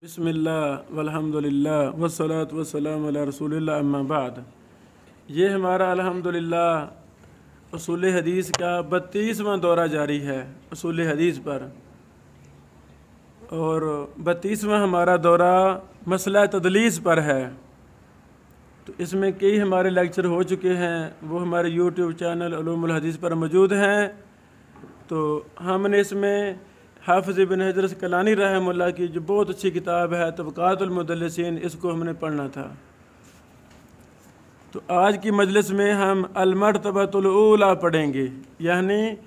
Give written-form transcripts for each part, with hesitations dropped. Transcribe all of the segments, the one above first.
बिस्मिल्लाह वल्हम्दुलिल्लाह वस्सलातु वस्सलामु अला रसूलिल्लाह अम्मा बाद। ये हमारा अल्हम्दुलिल्लाह उसूल हदीस का 32वां दौरा जारी है उसूल हदीस पर, और 32वां हमारा दौरा मसला तदलीस पर है। तो इसमें कई हमारे लेक्चर हो चुके हैं, वो हमारे यूट्यूब चैनल उलूमुल हदीस पर मौजूद हैं। तो हमने इसमें हाफिज़ इब्न हजर अस्क़लानी रहमतुल्लाह की जो बहुत अच्छी किताब है तबक़ातुल मुदल्लिसीन, इसको हमने पढ़ना था। तो आज की मजलिस में हम अल-मर्तबतुल ऊला पढ़ेंगे, यानी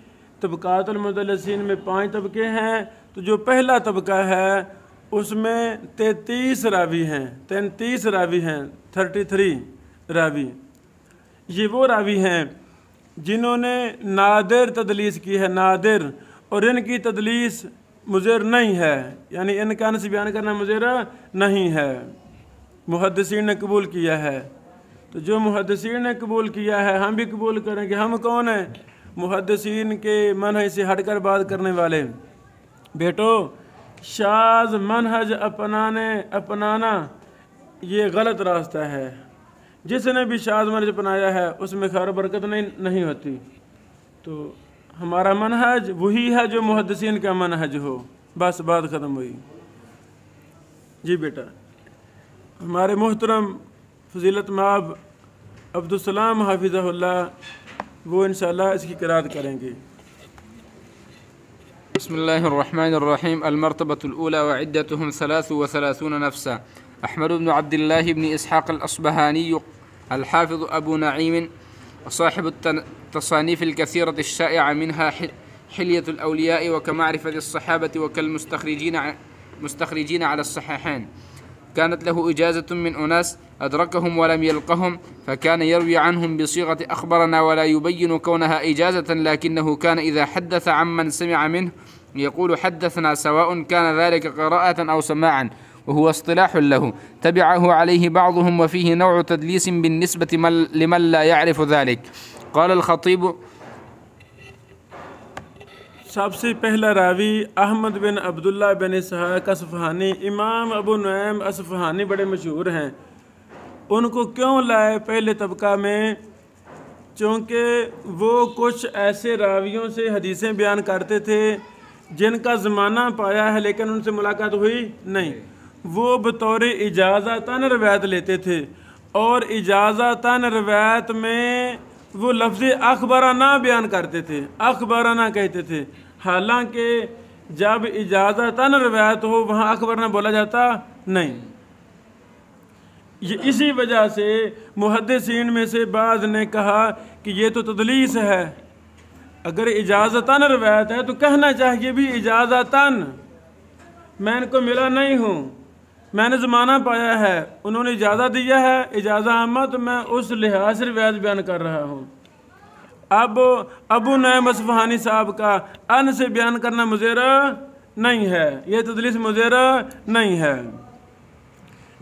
तबक़ातुल मुदल्लिसीन में 5 तबके हैं। तो जो पहला तबका है उसमें 33 रावी हैं, 33 रावी हैं, 33 रावी। ये वो रावी हैं जिन्होंने नादिर तदलीस की है, नादिर, और इनकी तदलीस मुज़र नहीं है, यानी इनका अनस बयान करना मुज़र नहीं है, मुहद्दिसीन ने कबूल किया है। तो जो मुहद्दिसीन ने कबूल किया है हम भी कबूल करेंगे। हम कौन हैं? मुहद्दिसीन के मनहज से हटकर बात करने वाले। बेटो, शाज़ मनहज अपनाना ये गलत रास्ता है। जिसने भी शाज़ मनहज अपनाया है उसमें खैर बरकत नहीं होती। तो हमारा मनहज वही है जो मुहद्दिसीन का मनहज हो, बस बात ख़त्म हुई। जी बेटा, हमारे मोहतरम फजीलत माब अब्दुस्सलाम हाफिज़हुल्लाह वो इंशाअल्लाह इसकी क़िराअत करेंगे। बिस्मिल्लाहिर्रहमानिर्रहीम। अल-मर्तबतुल ऊला व इद्दतुहुम 33 नफ्सा। अहमद इब्न अब्दुल्लाह इब्न इसहाक़ अल-अस्बहानी अल-हाफ़िज़ अबू नईम साहिब तसानीफ़ अल-कसीरत अश-शाइआ मिनहा हिल्यतुल औलिया व कमारिफ़त अस-सहाबत व कल मुस्तखरिजीन अला अस-सहीहैन। कानत लहु इजाज़तुन मिन उनास अदरकहुम व लम यल्क़हुम फ़कान यरवी अन्हुम बिसीग़त अख़बरना व ला युबय्यिनु कौनहा इजाज़तन, लकिन्नहु कान इज़ा हद्दस अम्मन समिअ मिन्हु यक़ूलु हद्दसना सवाअ कान ज़ालिका क़िराअतन औ समाअन वहुव इस्तिलाह लहु तबिअहु अलैहि बअज़ुहुम व फ़ीहि नौअ तदलीस बिन्निस्बति लिमन ला यअरिफ़ु ज़ालिक। क़ाल अल-ख़तीब। सबसे पहला रावी अहमद बिन अब्दुल्ला बिन इसहाक़ अस्फ़हानी, इमाम अबू नुऐम अस्फ़हानी बड़े मशहूर हैं। उनको क्यों लाए पहले तबका में? चूँकि वो कुछ ऐसे रावियों से हदीसें बयान करते थे जिनका ज़माना पाया है लेकिन उनसे मुलाकात हुई नहीं। वो बतौर इजाज़तन रवायत लेते थे, और इजाज़तन रवायत में वो लफ्ज़ अख़बराना बयान करते थे, अख़बराना कहते थे। हालांकि जब इजाज़तन रवायत हो वहाँ अख़बराना बोला जाता नहीं। ये इसी वजह से मुहद्दिसीन में से बाज़ ने कहा कि ये तो तदलीस है। अगर इजाज़तन रवायत है तो कहना चाहिए भी इजाज़तन, मैं इनको मिला नहीं हूँ, मैंने ज़माना पाया है, उन्होंने इजाज़त दिया है, इजाज़त आमा, तो मैं उस लिहाज से रिवायत बयान कर रहा हूँ। अब अबू नईम अस्फ़हानी साहब का अन से बयान करना मुज़र नहीं है, यह तदलीस मुज़र नहीं है।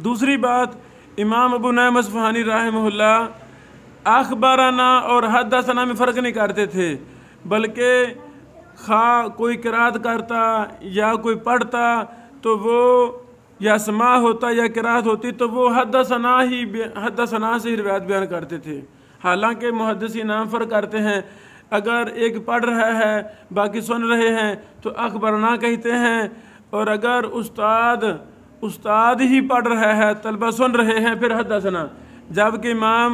दूसरी बात, इमाम अबू नईम अस्फ़हानी रहमहुल्लाह अख़बरना और हद्दसना में फ़र्क नहीं करते थे, बल्कि खा कोई क़िराअत करता या कोई पढ़ता तो वो या समा होता या क़िराअत होती तो वो हद्दसना से ही रिवायत बयान करते थे। हालांकि मुहद्दिसीन नाम फ़र्क करते हैं। अगर एक पढ़ रहा है बाकी सुन रहे हैं तो अख़बरना कहते हैं, और अगर उस्ताद ही पढ़ रहा है तलबा सुन रहे हैं फिर हद्दसना, जबकि इमाम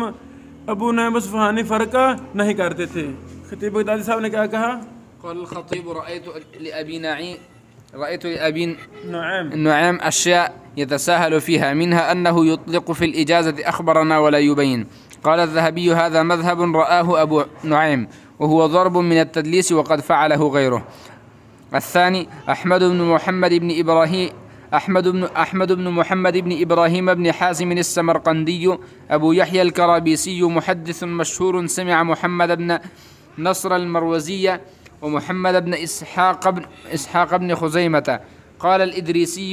अबू नईम अस्फ़हानी फ़र्क नहीं करते थे। खतीब बगदादी साहब ने क्या कहा? क़ाल अल-ख़तीब रअयतु लिअबी नुऐम अश्या यतसाहल फ़ीहा मिनहा अन्नहु युत्लिक़ु फ़िल इजाज़ति अख़बरना व ला युबय्यिन। क़ाल अज़-ज़हबी हाज़ा मज़हब रआहु अबू नुऐम वहुव ज़रब मिन अत-तदलीस व क़द फ़अलहु ग़ैरुहु। अल-थानी अहमद बिन मुहम्मद बिन इब्राहीम बिन हासिम अस-समरक़ंदी अबू यहया अल-कराबीसी मुहद्दिस मशहूर समिअ मुहम्मद बिन नस्र अल-मरवज़ी व मुहम्मद बिन इसहाक़ बिन खुज़ैमह। क़ाल अल-इदरीसी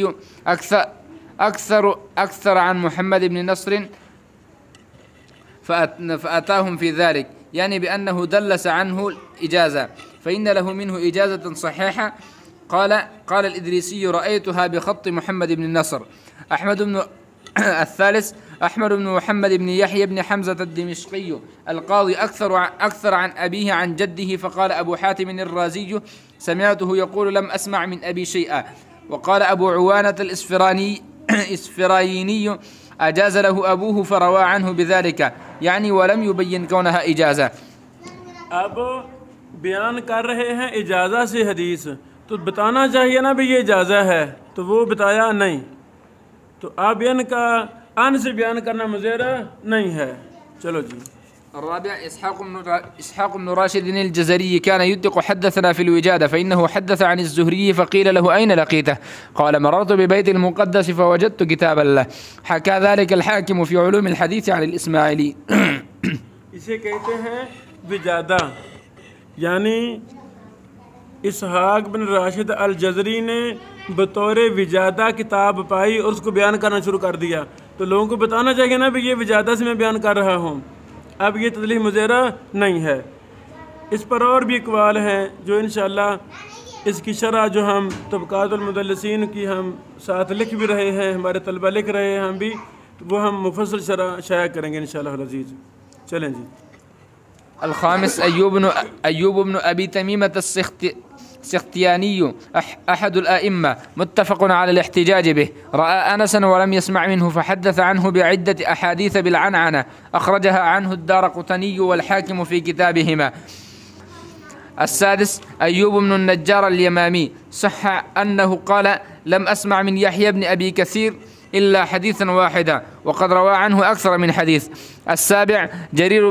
अक्सर अन मुहम्मद बिन नस्र फ़अताहुम फ़ी ज़ालिक, यानी बिअन्नहु दल्लस अन्हु इजाज़ा फ़इन्न लहु मिन्हु इजाज़तन सहीहा قال الإدريسي رأيتها بخط محمد بن النصر. الثالث أحمد بن محمد بن يحيى بن حمزة الدمشقي القاضي أكثر عن أبيه عن جده. فقال أبو حاتم الرازي سمعته يقول لم أسمع من أبي شيئا. وقال أبو عوانة الإسفرايني أجاز له أبوه فروى عنه بذلك، يعني ولم يبين كونها إجازة. अब बयान कर रहे हैं इजाज़ा से हदीस, तो बताना चाहिए ना भी ये इजाज़ा है, तो वो बताया नहीं, तो अब इनका अन से बयान करना मुज़ेरा नहीं है। चलो जी। الرابع إسحاق بن راشد الجزري كان يدق حدثنا في الوجادة، فإنه حدث عن الزهري فقيل له أين لقيته؟ قال مررت ببيت المقدس فوجدت كتابا له. حكى ذلك الحاكم في علوم الحديث عن الإسماعيلي. इसे कहते हैं विजादा, यानी इसहाक बिन राशिद अल जजरी ने बतौर विजादा किताब पाई और उसको बयान करना शुरू कर दिया, तो लोगों को बताना चाहिए ना भी ये विजादा से मैं बयान कर रहा हूँ। अब ये तदलील मुज़ेरा नहीं है। इस पर और भी इकबाल हैं जो इंशाअल्लाह इसकी शरह जो हम तबक़ातुल मुदल्लिसीन की हम साथ लिख भी रहे हैं, हमारे तलबा लिख रहे हैं, हम भी, तो वो हम मुफस्सल शरह शाया करेंगे इंशाअल्लाह अज़ीज़। चलें जी। الخامس أيوب بن أبي تميمة السختياني أحد الآئمة متفق على الاحتجاج به. رأى أنسا ولم يسمع منه فحدث عنه بعدة أحاديث بالعنعنة أخرجها عنه الدارقطني والحاكم في كتابهما. السادس أيوب بن النجار اليمامي صح أنه قال لم أسمع من يحيى بن أبي كثير إلا حديثا واحدا، وقد روى عنه أكثر من حديث. السابع جرير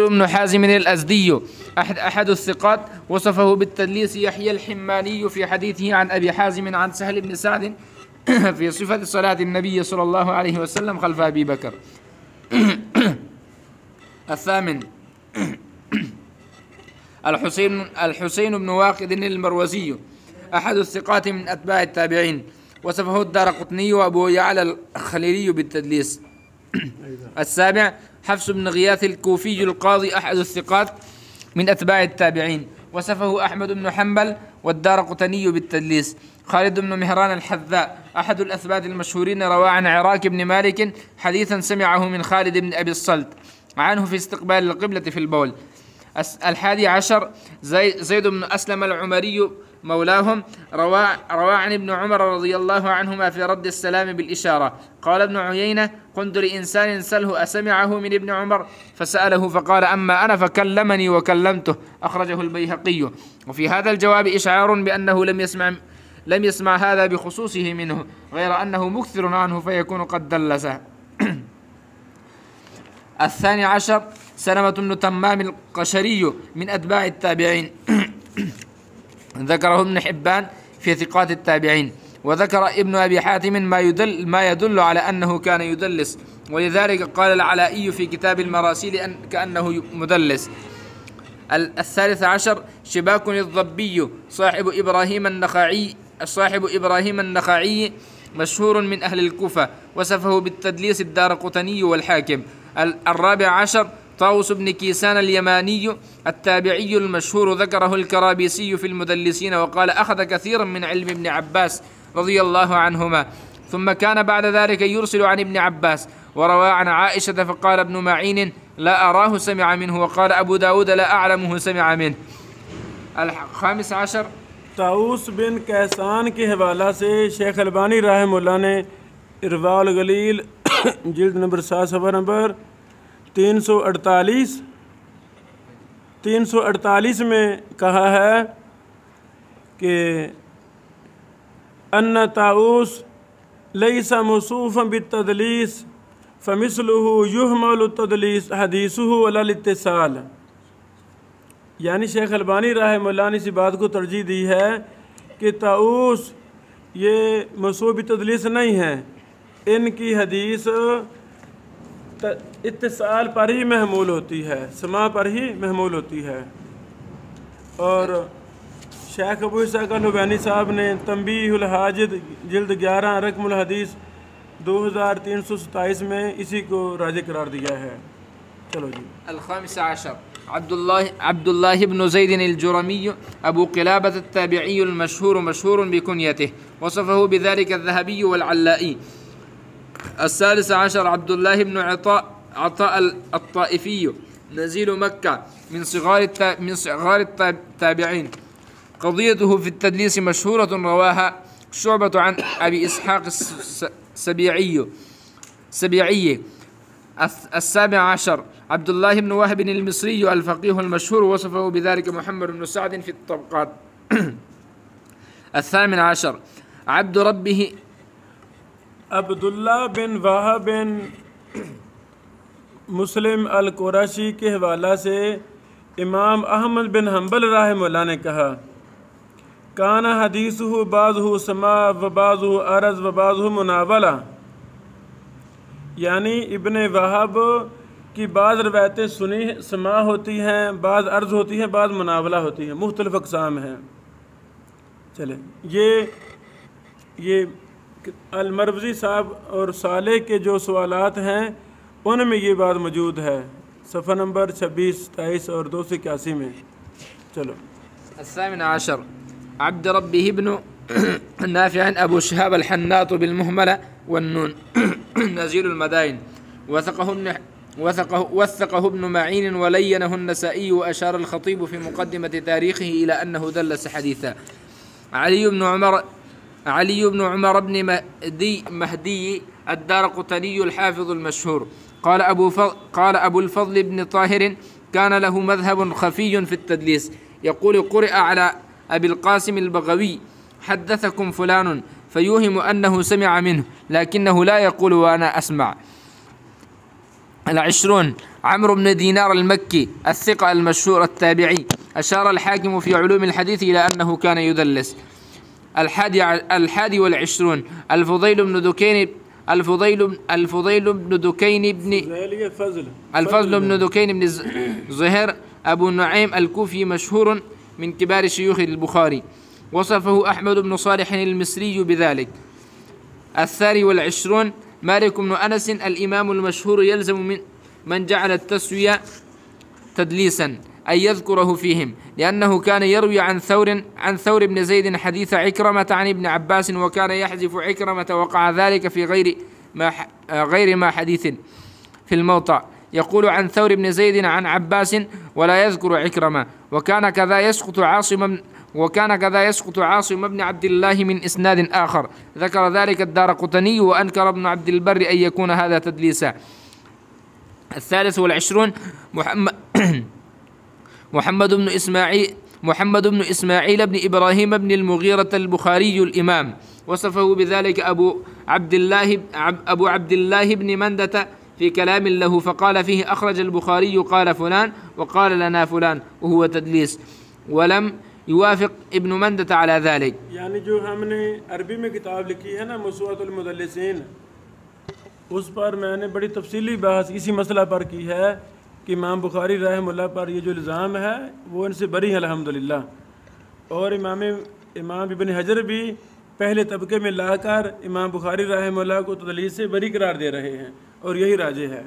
بن حازم الأزدي أحد الثقات، وصفه بالتدليس يحيى الحماني في حديثه عن أبي حازم عن سهل بن سعد في صفة صلاة النبي صلى الله عليه وسلم خلف أبي بكر. الثامن الحسين بن واقد المروزي أحد الثقات من أتباع التابعين، وصفه الدارقطني وأبو يعلى الخليلي بالتدليس. السابع حفص بن غياث الكوفي القاضي أحد الثقات من أتباع التابعين، وصفه أحمد بن حنبل والدارقطني بالتدليس. خالد بن مهران الحذاء أحد الأثبات المشهورين روى عن عراك بن مالك حديثا سمعه من خالد بن أبي الصلت عنه في استقبال القبلة في البول. 11 زيد بن أسلم العمري مولاهم روى عن ابن عمر رضي الله عنهما في رد السلام بالإشارة. قال ابن عيينة قلت لإنسان سله أسمعه من ابن عمر؟ فسأله فقال أما أنا فكلمني وكلمته. أخرجه البيهقي. وفي هذا الجواب إشعار بأنه لم يسمع هذا بخصوصه منه، غير أنه مكثر عنه فيكون قد دلسه. 12 سلمة بن تمام القشري من أتباع التابعين ذكره ابن حبان في ثقات التابعين. وذكر ابن أبي حاتم ما يدل على أنه كان يدلس، ولذلك قال العلائي في كتاب المراسيل كأنه مدلس. 13 شباك الضبي صاحب إبراهيم النخعي مشهور من أهل الكوفة، وصفه بالتدليس الدارقطني والحاكم. 14 طاووس بن كيسان اليماني التابعي المشهور، ذكره الكرابيسي في المدلسين، وقال أخذ كثيرا من علم ابن عباس رضي الله عنهما، ثم كان بعد ذلك يرسل عن ابن عباس. وروى عن عائشة فقال ابن معين لا أراه سمع منه، وقال أبو داود لا أعلمه سمع منه. 15 ताऊस बिन कैसान के हवाला से शेख अलबानी रहमहुल्लाह ने इरवाउल गलील जिल्द नंबर 7 सफ़ा नंबर 348 में कहा है कि अन्ना ताऊस लैसा मौसूफ़न बित्तदलीस फमिस्लुहु युहमलु तदलीस हदीसुहु अलल इत्तिसाल। यानी शेख अलबानी रहमहुल्लाह ने इसी बात को तरजीह दी है कि ताऊस ये मौसूफ़ बित्तदलीस नहीं है, इनकी हदीस इत्तिसाल पर ही महमूल होती है, समा पर ही महमूल होती है। और शेख अबू इसहाक़ अल-हुबैनी साहब ने तंबीहुल हाजिद जिल्द 11 रकमुल हदीस 2327 में इसी को राज़ी करार दिया है। चलो जी। 15 عبد الله بن زيد الجرمي أبو قلابة التابعي المشهور مشهور بكنيته، وصفه بذلك الذهبي والعلائي. الثالث عشر عبد الله بن عطاء الطائفي نزيل مكة من صغار التابعين. قضيته في التدليس مشهورة، رواها شعبة عن أبي إسحاق السبيعي. السابع عشر عبد الله بن وهب المصري الفقيه المشهور، وصفه بذلك محمد بن سعد في الطبقات. الثامن عشر عبد अब्दुल्ला बिन वाहब बिन मुस्लिम अल कुरैशी के हवाला से इमाम अहमद बिन हम्बल रहमहुल्लाह ने कहा, काना हदीसहु बाज़हु समा व बाज़हु अरज़ व बाज़हु मुनावला, यानी इब्ने वाहब की बाज़ रवायतें सुनी समा होती हैं, बाज़ अर्ज़ होती हैं, बाज़ मुनावला होती हैं, मुख्तलिफ़ अक़साम हैं। चले ये अल-मरवज़ी साहब और साले के जो सवालात हैं उनमें ये बात मौजूद है, सफ़ा नंबर 26, 23 और 281 में। चलो। الثامن عشر عبد ربه بن نافع أبو شهاب الحناط بالمهملة والنون نزيل المدائن، وثقه ابن معين ولينه النسائي، وأشار الخطيب في مقدمة تاريخه إلى أنه دلس حديثا. علي بن عمر بن مهدي الدارقطني الحافظ المشهور قال أبو الفضل بن طاهر كان له مذهب خفي في التدليس، يقول قرئ على أبي القاسم البغوي حدثكم فلان، فيوهم أنه سمع منه لكنه لا يقول وأنا أسمع. العشرون عمرو بن دينار المكي الثقة المشهور التابعي، أشار الحاكم في علوم الحديث إلى أنه كان يدلس. الحادي والعشرون الفضيل بن دكين بن زهير أبو نعيم الكوفي، مشهور من كبار شيوخ البخاري، وصفه أحمد بن صالح المصري بذلك. الثاني والعشرون مالك بن أنس الإمام المشهور، يلزم من جعل التسوية تدليسا أن يذكره فيهم، لأنه كان يروي عن ثور بن زيد حديث عكرمة عن ابن عباس، وكان يحذف عكرمة، وقع ذلك في غير ما حديث في الموطأ، يقول عن ثور بن زيد عن عباس ولا يذكر عكرمة. وكان كذا يسقط عاصم بن عبد الله من إسناد آخر، ذكر ذلك الدارقطني، وأنكر ابن عبد البر أن يكون هذا تدليسا. الثالث والعشرون محمد بن إسماعيل بن إبراهيم بن المغيرة البخاري الإمام، وصفه بذلك أبو عبد الله بن مندة في كلام له، فقال فيه أخرج البخاري قال فلان وقال لنا فلان، وهو تدليس، ولم يوافق ابن مندة على ذلك. यानी जो हमने अरबी में किताब लिखी है ना मुसव्वतुल मुदल्लिसीन, उस पर मैंने बड़ी तफसीली बहस इसी मसला पर की है कि इमाम बुखारी रहमतुल्लाह पर ये जो इल्ज़ाम है वो इनसे बरी है अल्हम्दुलिल्लाह। और इमाम इब्न हजर भी पहले तबके में लाकर इमाम बुखारी रहमतुल्लाह को तदलीस से बरी करार दे रहे हैं, और यही राजे है।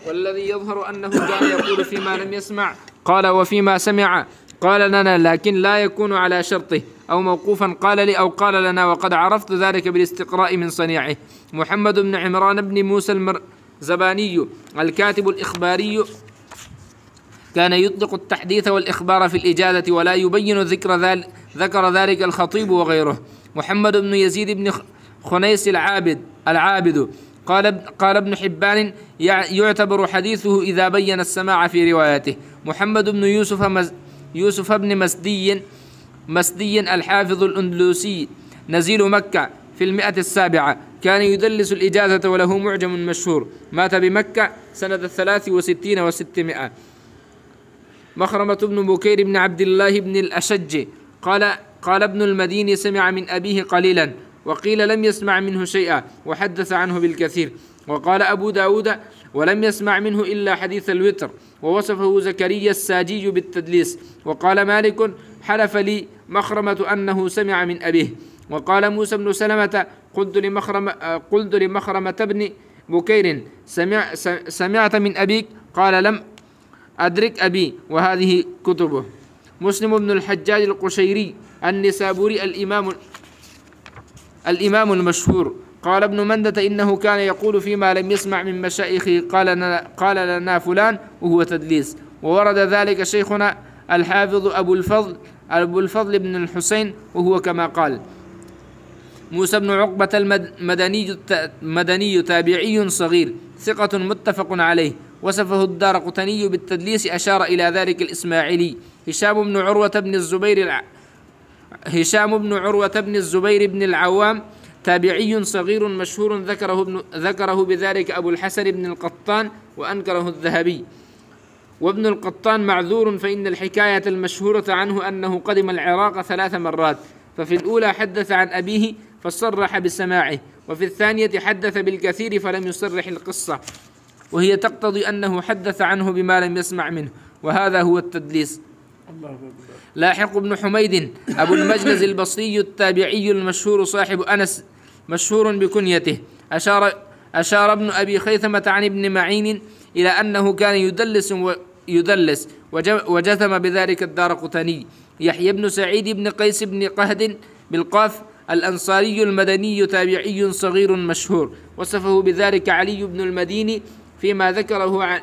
والذي يظهر أنه كان يقول فيما لم يسمع قال وفيما سمع قال لنا، لكن لا يكون على شرطه، أو موقوفا قال لي أو قال لنا، وقد عرفت ذلك بالاستقراء من صنيعه. محمد بن عمران بن موسى المرزباني الكاتب الإخباري كان يطلق التحديث والإخبار في الإجازة، ولا يبين ذكر ذلك الخطيب وغيره. محمد بن يزيد بن خنيس العابد قال ابن حبان يعتبر حديثه إذا بين السماع في روايته. محمد بن يوسف بن مسدي الحافظ الأندلسي نزيل مكة في 107، كان يدلس الإجازة وله معجم مشهور، مات بمكة سنة 63 و600. مخرمة بن بكير بن عبد الله بن الأشج قال ابن المديني سمع من أبيه قليلا، وقيل لم يسمع منه شيئا، وحدث عنه بالكثير. وقال أبو داود ولم يسمع منه إلا حديث الوتر، ووصفه زكريا الساجي بالتدليس. وقال مالك حلف لي مخرمة أنه سمع من أبيه. وقال موسى بن سلمة قلت لمخرمة بن بكير سمعت من أبيك؟ قال أدرك أبي وهذه كتبه. مسلم بن الحجاج القشيري النسابوري الإمام المشهور. قال ابن مندة إنه كان يقول فيما لم يسمع من مشايخه قال لنا فلان وهو تدليس. وورد ذلك شيخنا الحافظ أبو الفضل بن الحسين وهو كما قال. موسى بن عقبة المدني تابعي صغير ثقة متفق عليه، وصفه الدارقطني بالتدليس، أشار إلى ذلك الإسماعيلي. هشام بن عروة بن الزبير بن العوام تابعي صغير مشهور ذكره بذلك أبو الحسن بن القطان وأنكره الذهبي. وابن القطان معذور، فإن الحكاية المشهورة عنه أنه قدم العراق 3 مرات، ففي الأولى حدث عن أبيه فصرح بسماعه، وفي الثانية حدث بالكثير فلم يصرح القصة، وهي تقتضي أنه حدث عنه بما لم يسمع منه، وهذا هو التدليس. لاحق بن حميد أبو المجلس البصري التابعي المشهور صاحب أنس مشهور بكنيته. أشار ابن أبي خيثمة عن ابن معين إلى أنه كان يدلس وجثم بذلك الدارقطني. يحيى بن سعيد بن قيس بن قهد بالقاف الأنصاري المدني تابعي صغير مشهور، وصفه بذلك علي بن المديني فيما ذكره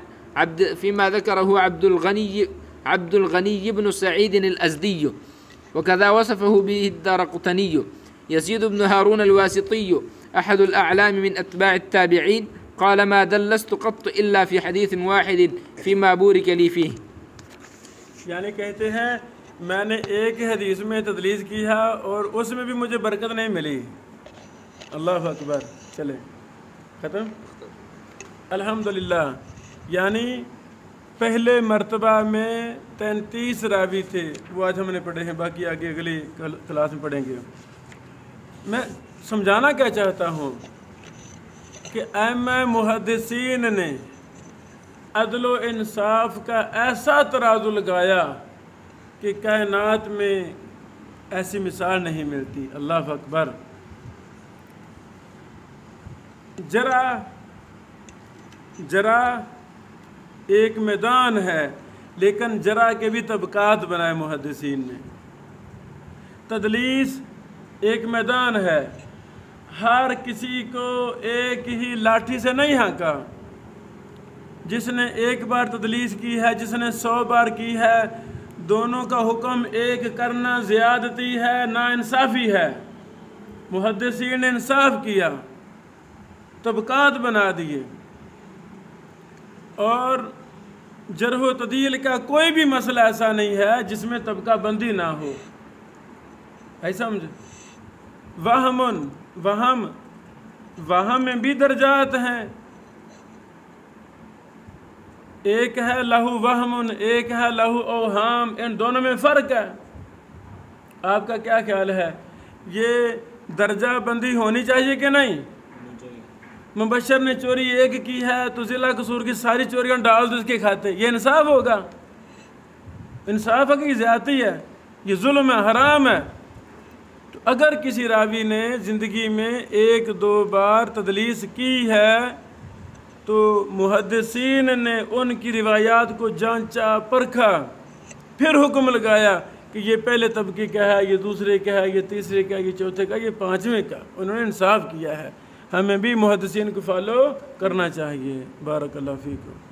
عبد الغني بن سعيد الأزدي، وكذا وصفه به الدارقطني. يزيد بن هارون الواسطي أحد الأعلام من أتباع التابعين قال ما دلست قط إلا في حديث واحد فيما بورك لي فيه. यानी कहते हैं मैंने एक हदीस में तदलीस की है और उसमें भी मुझे बरकत नहीं मिली। अल्लाह अकबर। चले ख़त्म। अल्हम्दुलिल्लाह। यानी पहले मर्तबा में 33 रावी थे, वो आज हमने पढ़े हैं, बाकी आगे अगली क्लास में पढ़ेंगे। मैं समझाना क्या चाहता हूँ कि अइम्मा मुहद्दिसीन ने अदलो इंसाफ का ऐसा तराजू लगाया कि कायनात में ऐसी मिसाल नहीं मिलती। अल्लाह अकबर। जरा एक मैदान है, लेकिन जरा के भी तबकात बनाए मुहद्दिसीन ने। तदलीस एक मैदान है, हर किसी को एक ही लाठी से नहीं हाँका। जिसने एक बार तदलीस की है, जिसने 100 बार की है, दोनों का हुक्म एक करना ज़्यादती है, नाइंसाफ़ी है। मुहद्दिसीन ने इंसाफ किया, तबकात बना दिए, और जरह व तदील का कोई भी मसला ऐसा नहीं है जिसमें तबका बंदी ना हो। ऐसा समझे। वहम में भी दर्जात हैं। एक है लहू वहमुन, एक है लहू औहाम, इन दोनों में फ़र्क है। आपका क्या ख्याल है, ये दर्जा बंदी होनी चाहिए कि नहीं? मुबशर ने चोरी एक की है तो ज़िला कसूर की सारी चोरियां डाल दो उसके खाते, ये इंसाफ होगा? इंसाफ है कि ज़्यादती है? ये जुल्म है, हराम है। तो अगर किसी रावी ने ज़िंदगी में 1-2 बार तदलीस की है तो मुहद्दिसीन ने उनकी रिवायात को जांचा, परखा, फिर हुक्म लगाया कि ये पहले तबके का है, ये दूसरे का है, ये तीसरे का, ये चौथे का, ये 5वें का। उन्होंने इंसाफ किया है। हमें भी मुहद्दिसीन को फॉलो करना चाहिए। बारक अल्लाह फीकुम।